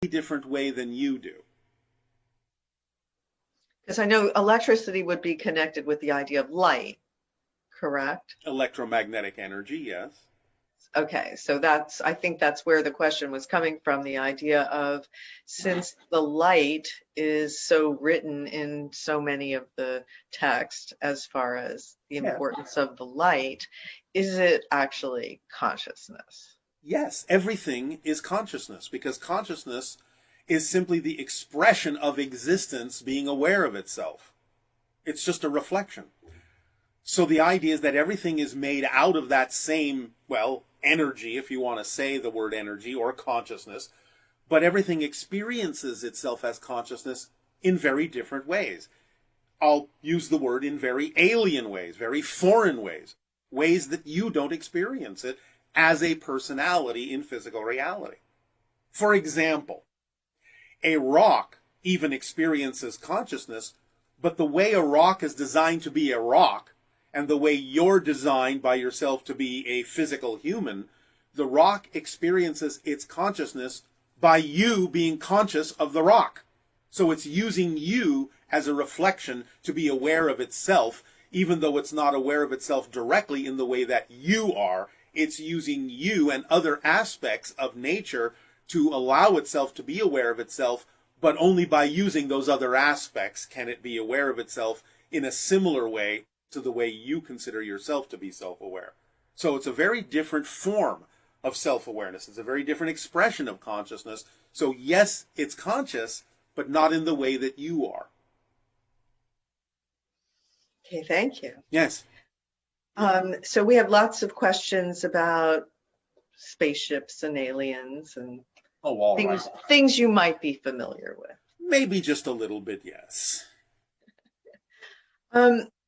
different way than you do. Because I know electricity would be connected with the idea of light, correct? Electromagnetic energy, yes. Okay, so I think that's where the question was coming from, the idea of since the light is so written in so many of the text as far as the Yeah. importance of the light, is it actually consciousness? Yes, everything is consciousness because consciousness is simply the expression of existence being aware of itself. It's just a reflection. So the idea is that everything is made out of that same, well, energy, if you want to say the word energy, or consciousness, but everything experiences itself as consciousness in very different ways. I'll use the word in very alien ways, very foreign ways, ways that you don't experience it as a personality in physical reality. For example, a rock even experiences consciousness, but the way a rock is designed to be a rock, and the way you're designed by yourself to be a physical human, the rock experiences its consciousness by you being conscious of the rock. So it's using you as a reflection to be aware of itself, even though it's not aware of itself directly in the way that you are. It's using you and other aspects of nature to allow itself to be aware of itself, but only by using those other aspects can it be aware of itself in a similar way to the way you consider yourself to be self-aware. So it's a very different form of self-awareness. It's a very different expression of consciousness. So yes, it's conscious, but not in the way that you are. Okay, thank you. Yes. So we have lots of questions about spaceships and aliens and Oh, all right. things you might be familiar with. Maybe just a little bit, yes.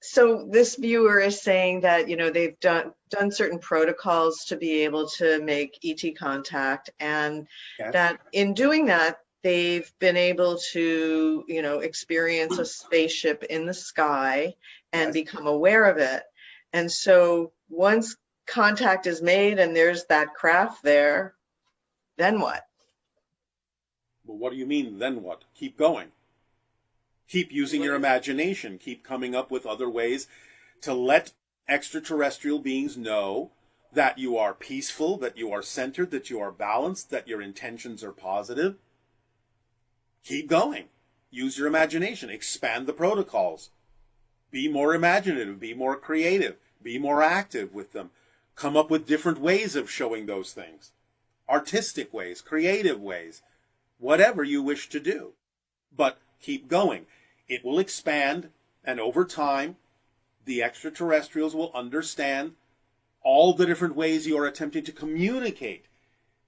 So this viewer is saying that, they've done certain protocols to be able to make ET contact, and Yes. that in doing that, they've been able to, experience a spaceship in the sky and Yes. become aware of it. And so once contact is made and there's that craft there, then what? Well, what do you mean, then what? Keep going. Keep using your imagination. Keep coming up with other ways to let extraterrestrial beings know that you are peaceful, that you are centered, that you are balanced, that your intentions are positive. Keep going. Use your imagination. Expand the protocols. Be more imaginative. Be more creative. Be more active with them. Come up with different ways of showing those things. Artistic ways, creative ways, whatever you wish to do. But keep going. It will expand, and over time, the extraterrestrials will understand all the different ways you are attempting to communicate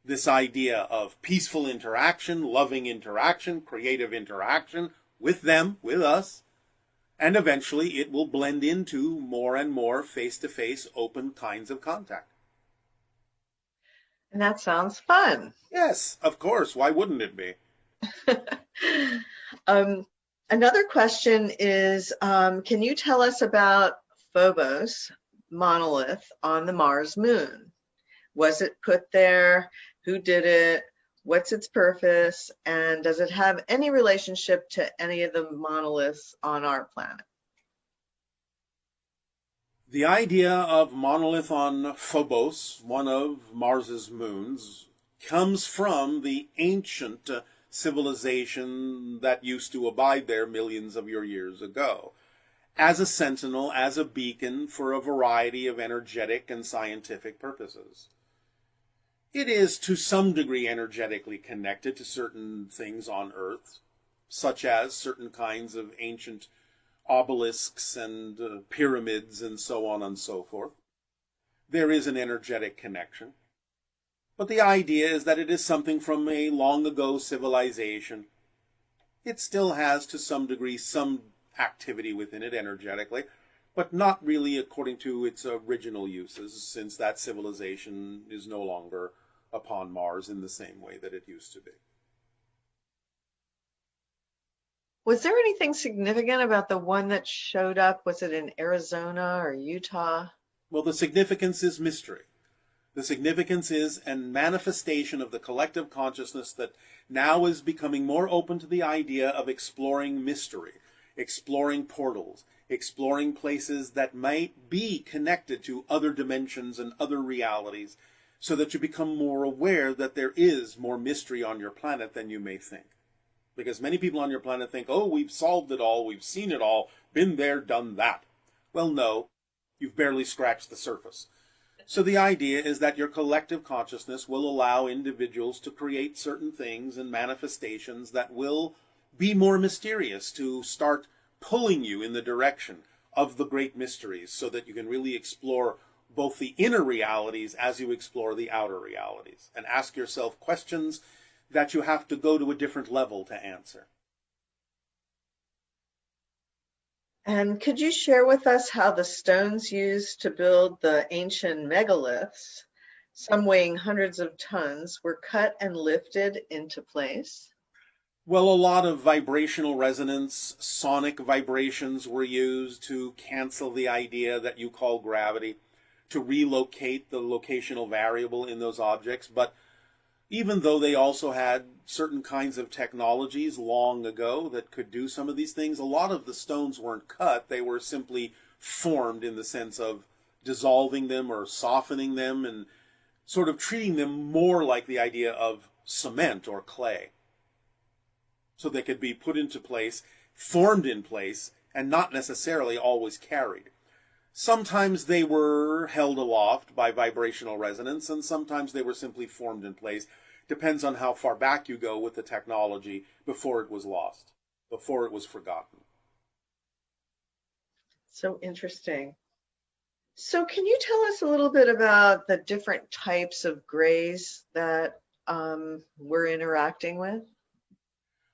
this idea of peaceful interaction, loving interaction, creative interaction with them, with us, and eventually it will blend into more and more face-to-face, open kinds of contact. And that sounds fun. Yes, of course. Why wouldn't it be? Another question is, can you tell us about Phobos monolith on the Mars moon? Was it put there? Who did it? What's its purpose? And does it have any relationship to any of the monoliths on our planet? The idea of monolith on Phobos, one of Mars's moons, comes from the ancient civilization that used to abide there millions of your years ago, as a sentinel, as a beacon for a variety of energetic and scientific purposes. It is to some degree energetically connected to certain things on Earth, such as certain kinds of ancient obelisks and pyramids and so on and so forth. There is an energetic connection. But the idea is that it is something from a long ago civilization. It still has to some degree some activity within it energetically, but not really according to its original uses, since that civilization is no longer upon Mars in the same way that it used to be. Was there anything significant about the one that showed up? Was it in Arizona or Utah? Well, the significance is mystery. The significance is a manifestation of the collective consciousness that now is becoming more open to the idea of exploring mystery, exploring portals, exploring places that might be connected to other dimensions and other realities, so that you become more aware that there is more mystery on your planet than you may think. Because many people on your planet think, oh, we've solved it all, we've seen it all, been there, done that. Well, no, you've barely scratched the surface. So the idea is that your collective consciousness will allow individuals to create certain things and manifestations that will be more mysterious, to start pulling you in the direction of the great mysteries, so that you can really explore both the inner realities as you explore the outer realities, and ask yourself questions that you have to go to a different level to answer. And could you share with us how the stones used to build the ancient megaliths, some weighing hundreds of tons, were cut and lifted into place? Well, a lot of vibrational resonance, sonic vibrations were used to cancel the idea that you call gravity, to relocate the locational variable in those objects. But even though they also had certain kinds of technologies long ago that could do some of these things, a lot of the stones weren't cut. They were simply formed in the sense of dissolving them or softening them and sort of treating them more like the idea of cement or clay. So they could be put into place, formed in place, and not necessarily always carried. Sometimes they were held aloft by vibrational resonance, and sometimes they were simply formed in place. Depends on how far back you go with the technology before it was lost, before it was forgotten. So interesting. So can you tell us a little bit about the different types of grays that we're interacting with?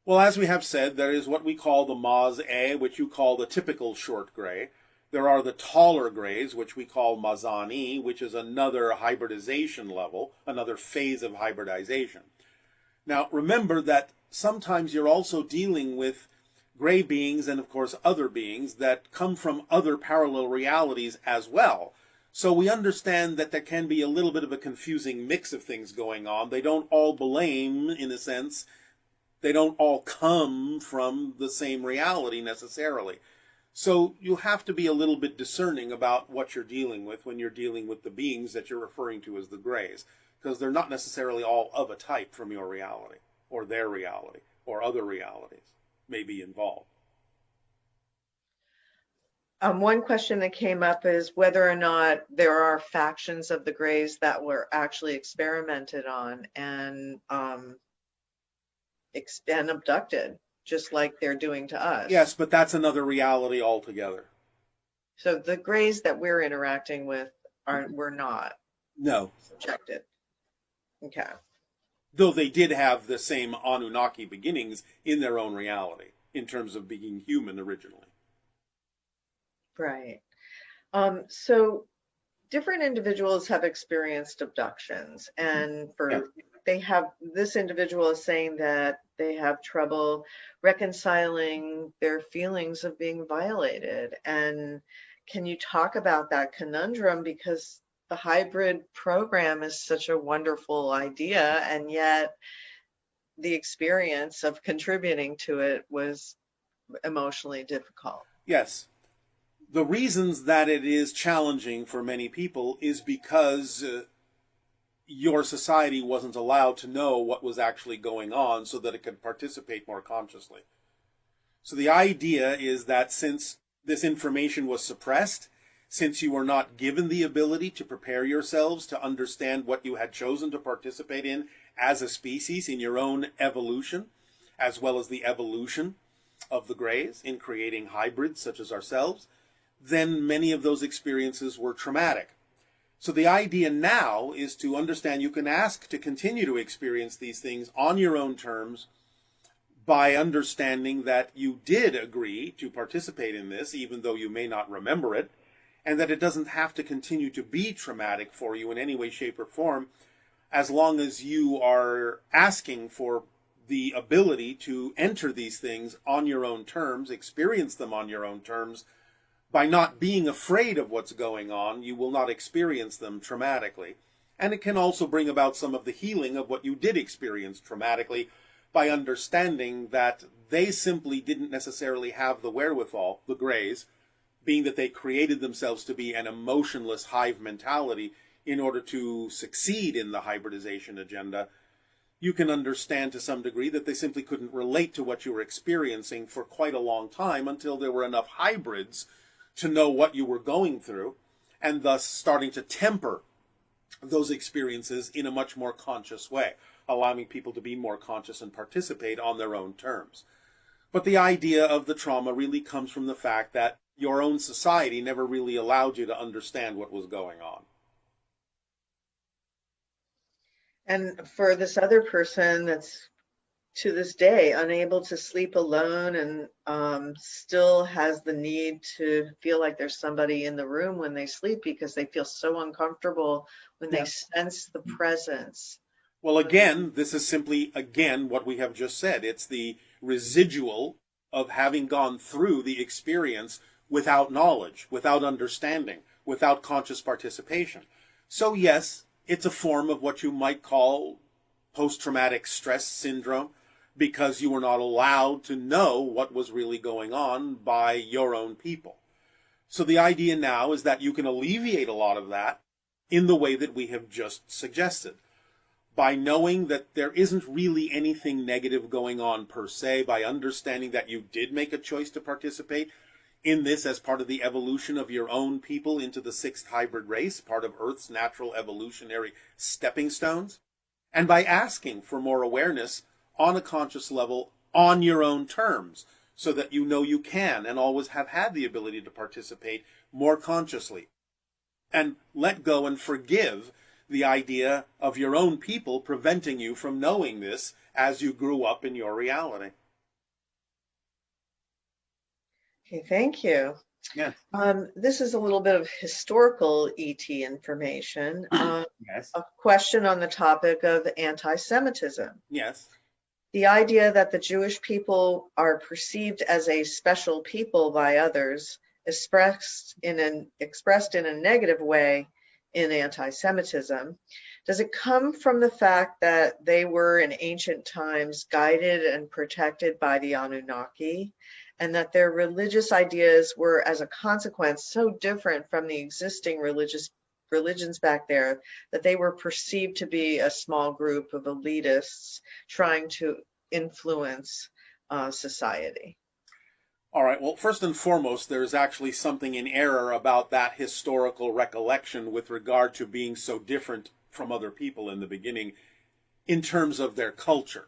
Well, as we have said, there is what we call the Maz-A, which you call the typical short gray. There are the taller grays, which we call Mazani, which is another hybridization level, another phase of hybridization. Now, remember that sometimes you're also dealing with gray beings and, of course, other beings that come from other parallel realities as well. So we understand that there can be a little bit of a confusing mix of things going on. They don't all blame, in a sense. They don't all come from the same reality necessarily. So you have to be a little bit discerning about what you're dealing with when you're dealing with the beings that you're referring to as the grays, because they're not necessarily all of a type from your reality, or their reality, or other realities may be involved. One question that came up is whether or not there are factions of the grays that were actually experimented on and abducted, just like they're doing to us. Yes, but that's another reality altogether. So the grays that we're interacting with were not No. subjected. Okay. Though they did have the same Anunnaki beginnings in their own reality, in terms of being human originally. Right. So different individuals have experienced abductions, and this individual is saying that they have trouble reconciling their feelings of being violated. And can you talk about that conundrum? Because the hybrid program is such a wonderful idea, and yet the experience of contributing to it was emotionally difficult. Yes. The reasons that it is challenging for many people is because your society wasn't allowed to know what was actually going on so that it could participate more consciously. So the idea is that since this information was suppressed, since you were not given the ability to prepare yourselves to understand what you had chosen to participate in as a species in your own evolution, as well as the evolution of the grays in creating hybrids such as ourselves, then many of those experiences were traumatic. So the idea now is to understand you can ask to continue to experience these things on your own terms by understanding that you did agree to participate in this, even though you may not remember it, and that it doesn't have to continue to be traumatic for you in any way, shape, or form, as long as you are asking for the ability to enter these things on your own terms, experience them on your own terms. By not being afraid of what's going on, you will not experience them traumatically. And it can also bring about some of the healing of what you did experience traumatically by understanding that they simply didn't necessarily have the wherewithal, the Greys, being that they created themselves to be an emotionless hive mentality in order to succeed in the hybridization agenda. You can understand to some degree that they simply couldn't relate to what you were experiencing for quite a long time until there were enough hybrids to know what you were going through, and thus starting to temper those experiences in a much more conscious way, allowing people to be more conscious and participate on their own terms. But the idea of the trauma really comes from the fact that your own society never really allowed you to understand what was going on. And for this other person that's to this day unable to sleep alone and still has the need to feel like there's somebody in the room when they sleep because they feel so uncomfortable when they sense the presence. Well, again, this is simply, again, what we have just said. It's the residual of having gone through the experience without knowledge, without understanding, without conscious participation. So yes, it's a form of what you might call post-traumatic stress syndrome, because you were not allowed to know what was really going on by your own people. So the idea now is that you can alleviate a lot of that in the way that we have just suggested, by knowing that there isn't really anything negative going on per se, by understanding that you did make a choice to participate in this as part of the evolution of your own people into the sixth hybrid race, part of Earth's natural evolutionary stepping stones, and by asking for more awareness on a conscious level on your own terms, so that you know you can and always have had the ability to participate more consciously. And let go and forgive the idea of your own people preventing you from knowing this as you grew up in your reality. Okay, thank you. Yes. This is a little bit of historical ET information. Yes. A question on the topic of anti-Semitism. Yes. The idea that the Jewish people are perceived as a special people by others, expressed in a negative way in anti-Semitism. Does it come from the fact that they were in ancient times guided and protected by the Anunnaki, and that their religious ideas were, as a consequence, so different from the existing religions back there that they were perceived to be a small group of elitists trying to influence society? All right, well, first and foremost, there's actually something in error about that historical recollection with regard to being so different from other people in the beginning in terms of their culture.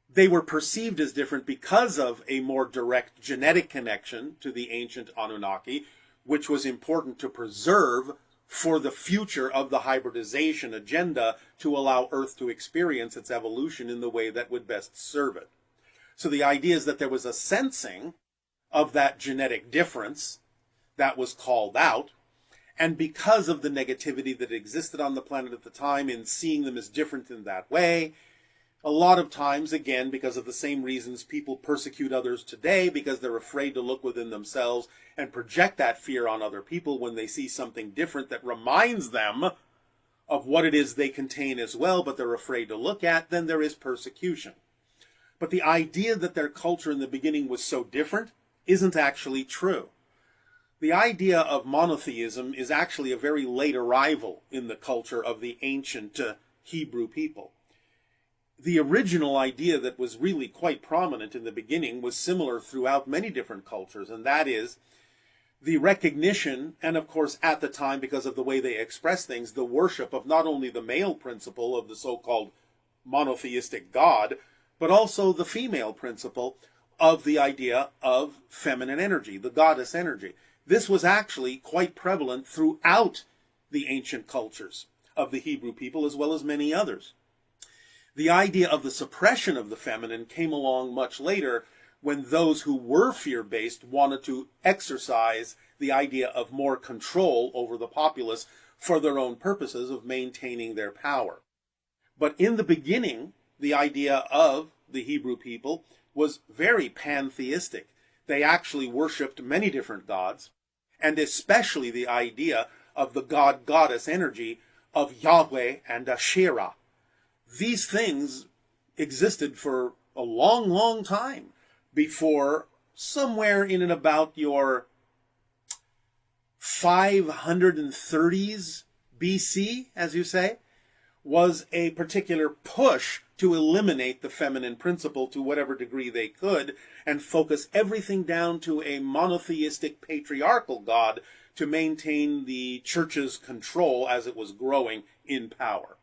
They were perceived as different because of a more direct genetic connection to the ancient Anunnaki, which was important to preserve for the future of the hybridization agenda to allow Earth to experience its evolution in the way that would best serve it. So the idea is that there was a sensing of that genetic difference that was called out, and because of the negativity that existed on the planet at the time in seeing them as different in that way, a lot of times, again, because of the same reasons people persecute others today, because they're afraid to look within themselves and project that fear on other people when they see something different that reminds them of what it is they contain as well, but they're afraid to look at, then there is persecution. But the idea that their culture in the beginning was so different isn't actually true. The idea of monotheism is actually a very late arrival in the culture of the ancient Hebrew people. The original idea that was really quite prominent in the beginning was similar throughout many different cultures, and that is the recognition, and of course at the time, because of the way they express things, the worship of not only the male principle of the so-called monotheistic God, but also the female principle of the idea of feminine energy, the goddess energy. This was actually quite prevalent throughout the ancient cultures of the Hebrew people, as well as many others. The idea of the suppression of the feminine came along much later, when those who were fear-based wanted to exercise the idea of more control over the populace for their own purposes of maintaining their power. But in the beginning, the idea of the Hebrew people was very pantheistic. They actually worshipped many different gods, and especially the idea of the god-goddess energy of Yahweh and Asherah. These things existed for a long, long time before, somewhere in and about your 530s BC, as you say, was a particular push to eliminate the feminine principle to whatever degree they could and focus everything down to a monotheistic patriarchal God to maintain the church's control as it was growing in power.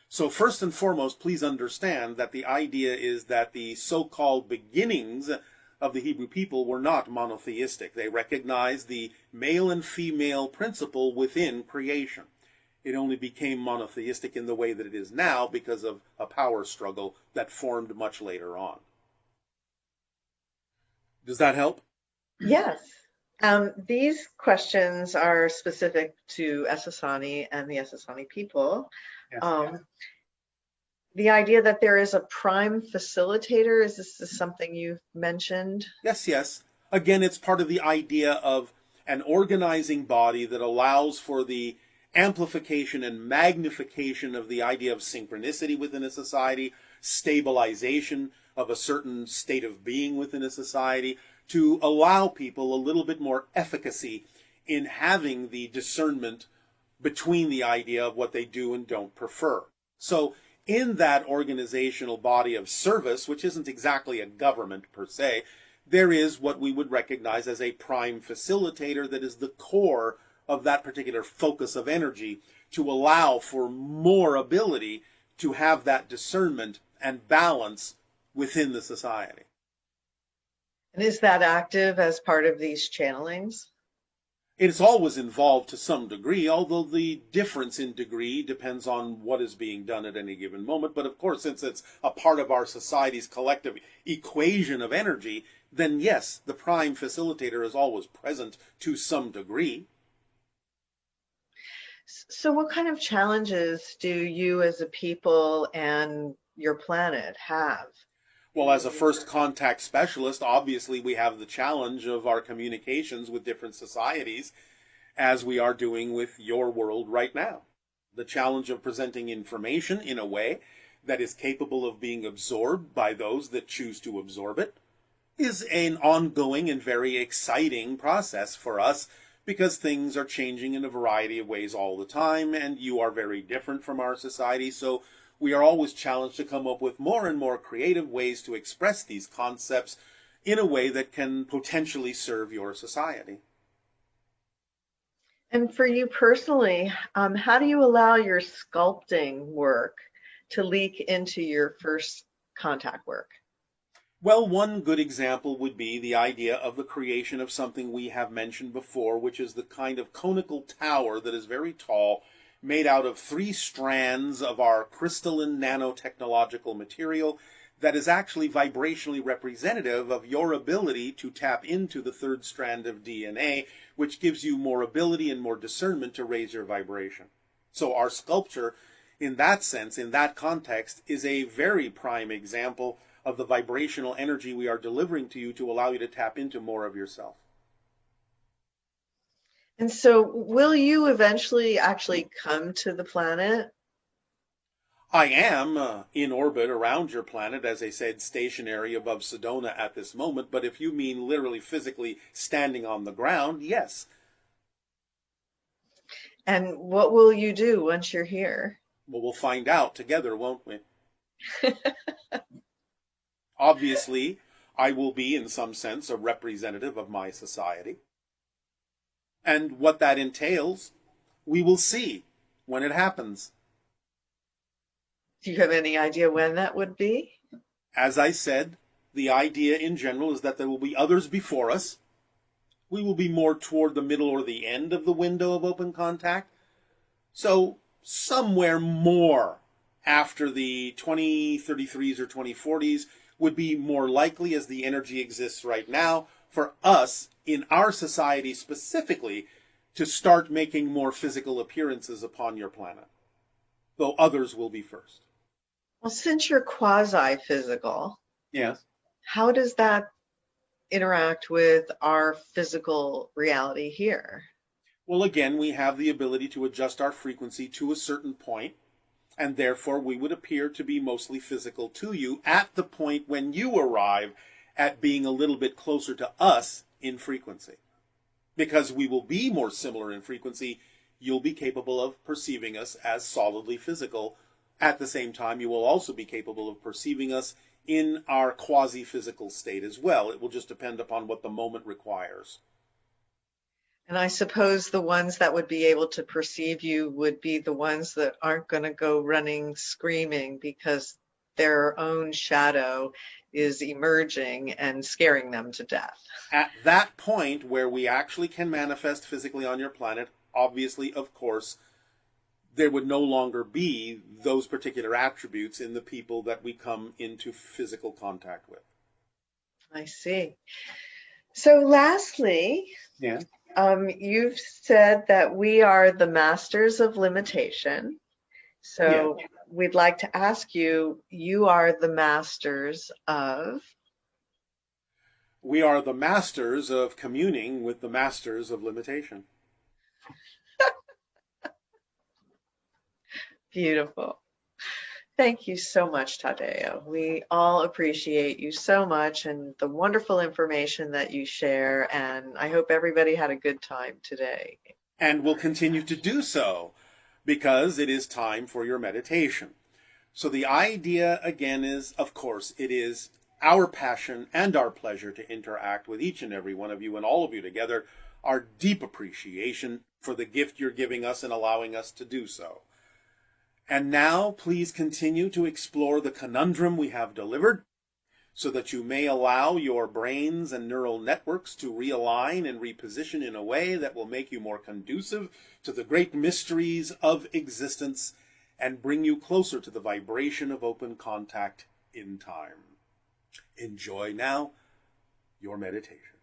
So first and foremost, please understand that the idea is that the so-called beginnings of the Hebrew people were not monotheistic. They recognized the male and female principle within creation. It only became monotheistic in the way that it is now because of a power struggle that formed much later on. Does that help? Yes. These questions are specific to Essassani and the Essassani people. Yes. The idea that there is a prime facilitator, is this something you've mentioned? Yes. Again, it's part of the idea of an organizing body that allows for the amplification and magnification of the idea of synchronicity within a society, stabilization of a certain state of being within a society, to allow people a little bit more efficacy in having the discernment between the idea of what they do and don't prefer. So in that organizational body of service, which isn't exactly a government per se, there is what we would recognize as a prime facilitator that is the core of that particular focus of energy to allow for more ability to have that discernment and balance within the society. And is that active as part of these channelings? It is always involved to some degree, although the difference in degree depends on what is being done at any given moment. But of course, since it's a part of our society's collective equation of energy, then yes, the prime facilitator is always present to some degree. So what kind of challenges do you as a people and your planet have? Well, as a first contact specialist, obviously we have the challenge of our communications with different societies, as we are doing with your world right now. The challenge of presenting information in a way that is capable of being absorbed by those that choose to absorb it is an ongoing and very exciting process for us, because things are changing in a variety of ways all the time, and you are very different from our society, so we are always challenged to come up with more and more creative ways to express these concepts in a way that can potentially serve your society. And for you personally, how do you allow your sculpting work to leak into your first contact work? Well, one good example would be the idea of the creation of something we have mentioned before, which is the kind of conical tower that is very tall, made out of 3 strands of our crystalline nanotechnological material that is actually vibrationally representative of your ability to tap into the 3rd strand of DNA, which gives you more ability and more discernment to raise your vibration. So our sculpture, in that sense, in that context, is a very prime example of the vibrational energy we are delivering to you to allow you to tap into more of yourself. And so will you eventually actually come to the planet? I am in orbit around your planet, as I said, stationary above Sedona at this moment, but if you mean literally physically standing on the ground, yes. And what will you do once you're here? Well, we'll find out together, won't we? Obviously, I will be, in some sense, a representative of my society. And what that entails, we will see when it happens. Do you have any idea when that would be? As I said, the idea in general is that there will be others before us. We will be more toward the middle or the end of the window of open contact. So somewhere more after the 2033s or 2040s would be more likely, as the energy exists right now, for us, in our society specifically, to start making more physical appearances upon your planet, though others will be first. Well, since you're quasi-physical, Yes. how does that interact with our physical reality here? Well, again, we have the ability to adjust our frequency to a certain point, and therefore we would appear to be mostly physical to you at the point when you arrive at being a little bit closer to us in frequency. Because we will be more similar in frequency, you'll be capable of perceiving us as solidly physical. At the same time, you will also be capable of perceiving us in our quasi-physical state as well. It will just depend upon what the moment requires. And I suppose the ones that would be able to perceive you would be the ones that aren't going to go running screaming because their own shadow is emerging and scaring them to death. At that point where we actually can manifest physically on your planet, obviously, of course, there would no longer be those particular attributes in the people that we come into physical contact with. I see. So lastly, Yeah. You've said that we are the masters of limitation. So we'd like to ask you, you are the masters of? We are the masters of communing with the masters of limitation. Beautiful. Thank you so much, Tadeo. We all appreciate you so much and the wonderful information that you share, and I hope everybody had a good time today. And will continue to do so, because it is time for your meditation. So the idea, again, is, of course, it is our passion and our pleasure to interact with each and every one of you and all of you together, our deep appreciation for the gift you're giving us and allowing us to do so. And now, please continue to explore the conundrum we have delivered, so that you may allow your brains and neural networks to realign and reposition in a way that will make you more conducive to the great mysteries of existence and bring you closer to the vibration of open contact in time. Enjoy now your meditation.